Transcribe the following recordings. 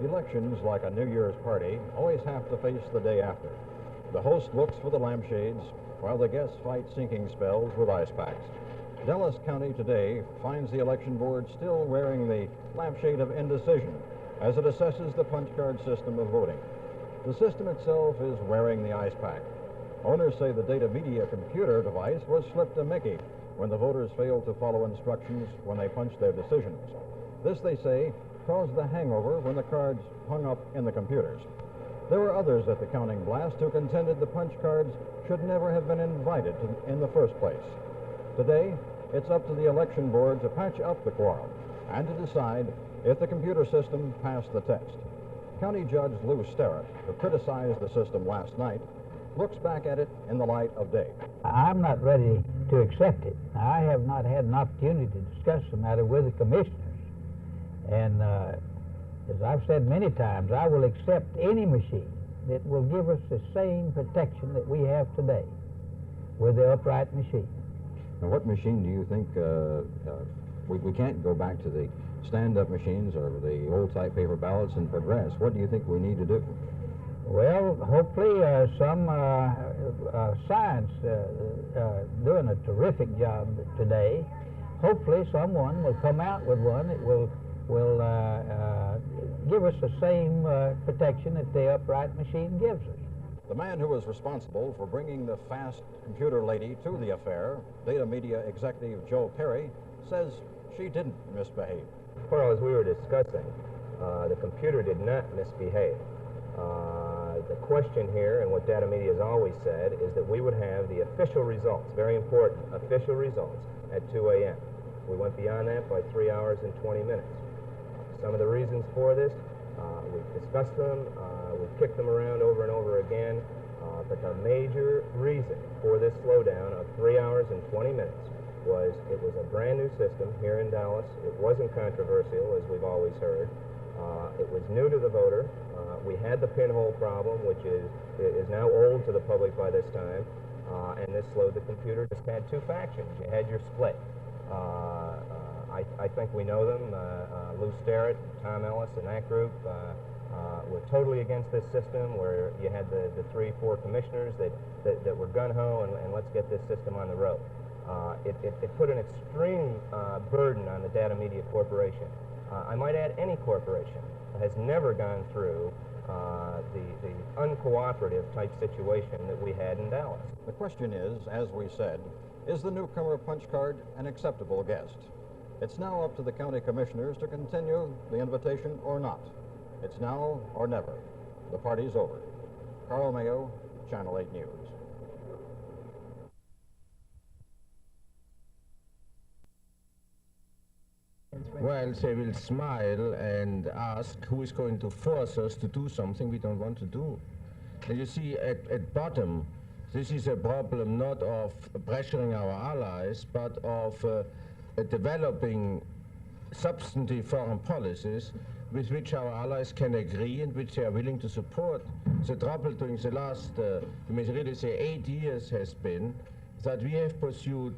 Elections, like a New Year's party, always have to face the day after. The host looks for the lampshades, while the guests fight sinking spells with ice packs. Dallas County today finds the election board still wearing the lampshade of indecision as it assesses the punch card system of voting. The system itself is wearing the ice pack. Owners say the data media computer device was slipped a Mickey when the voters failed to follow instructions when they punched their decisions. This, they say, caused the hangover when the cards hung up in the computers. There were others at the counting blast who contended the punch cards should never have been invited in the first place. Today, it's up to the election board to patch up the quarrel and to decide if the computer system passed the test. County Judge Lou Sterrett, who criticized the system last night, looks back at it in the light of day. I'm not ready to accept it. I have not had an opportunity to discuss the matter with the commissioners. And as I've said many times, I will accept any machine that will give us the same protection that we have today with the upright machine. Now, what machine do you think, we can't go back to the stand-up machines or the old-type paper ballots and progress. What do you think we need to do? Well, hopefully some science doing a terrific job today. Hopefully someone will come out with one that will give us the same protection that the upright machine gives us. The man who was responsible for bringing the fast computer lady to the affair, data media executive Joe Perry, says she didn't misbehave. Well, as we were discussing, the computer did not misbehave. The question here, and what data media has always said, is that we would have the official results, very important, official results, at 2 a.m. We went beyond that by 3 hours and 20 minutes. Some of the reasons for this, we've discussed them, we've kicked them around over and over again, but the major reason for this slowdown of 3 hours and 20 minutes was it was a brand new system here in Dallas. It wasn't controversial, as we've always heard. It was new to the voter. We had the pinhole problem, which is now old to the public by this time, and this slowed the computer. Just had two factions. You had your split. I think we know them. Lou Sterrett, Tom Ellis, and that group were totally against this system, where you had the 3-4 commissioners that were gun-ho and let's get this system on the road. It put an extreme burden on the Data Media Corporation. I might add, any corporation has never gone through the uncooperative type situation that we had in Dallas. The question is, as we said, is the newcomer punch card an acceptable guest? It's now up to the county commissioners to continue the invitation or not. It's now or never. The party's over. Carl Mayo, Channel 8 News. Well, they will smile and ask who is going to force us to do something we don't want to do. And you see, at bottom, this is a problem not of pressuring our allies, but of developing substantive foreign policies with which our allies can agree and which they are willing to support. The trouble during the last, you may really say, 8 years has been that we have pursued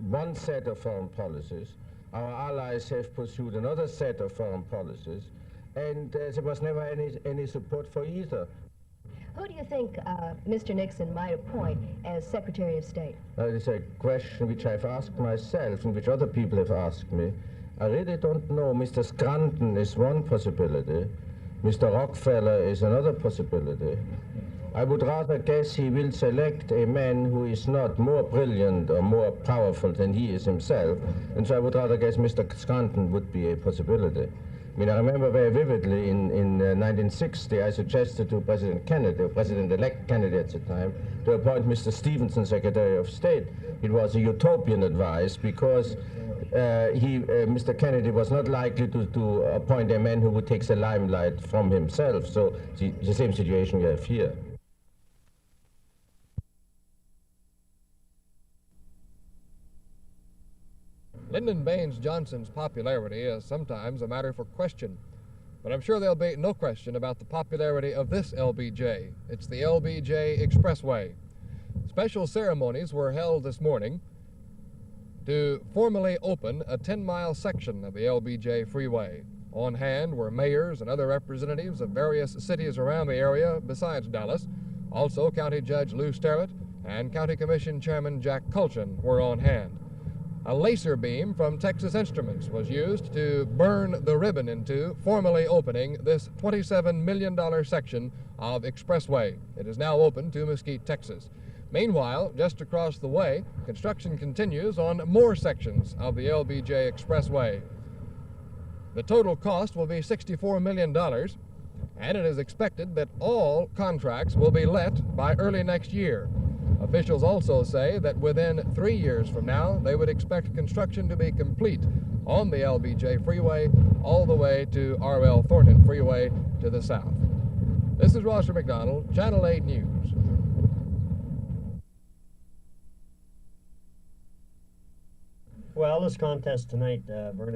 one set of foreign policies, our allies have pursued another set of foreign policies, and there was never any support for either. Who do you think Mr. Nixon might appoint as Secretary of State? That is a question which I've asked myself and which other people have asked me. I really don't know. Mr. Scranton is one possibility. Mr. Rockefeller is another possibility. I would rather guess he will select a man who is not more brilliant or more powerful than he is himself, and so I would rather guess Mr. Scranton would be a possibility. I mean, I remember very vividly in 1960, I suggested to President Kennedy, or President-elect Kennedy at the time, to appoint Mr. Stevenson Secretary of State. It was a utopian advice because Mr. Kennedy was not likely to appoint a man who would take the limelight from himself. So the same situation you have here. Lyndon Baines Johnson's popularity is sometimes a matter for question, but I'm sure there'll be no question about the popularity of this LBJ. It's the LBJ Expressway. Special ceremonies were held this morning to formally open a 10-mile section of the LBJ Freeway. On hand were mayors and other representatives of various cities around the area besides Dallas. Also, County Judge Lou Sterrett and County Commission Chairman Jack Colchin were on hand. A laser beam from Texas Instruments was used to burn the ribbon into, formally opening this $27 million section of expressway. It is now open to Mesquite, Texas. Meanwhile, just across the way, construction continues on more sections of the LBJ Expressway. The total cost will be $64 million, and it is expected that all contracts will be let by early next year. Officials also say that within 3 years from now, they would expect construction to be complete on the LBJ Freeway all the way to R.L. Thornton Freeway to the south. This is Roger McDonald, Channel 8 News. Well, this contest tonight, Vernon,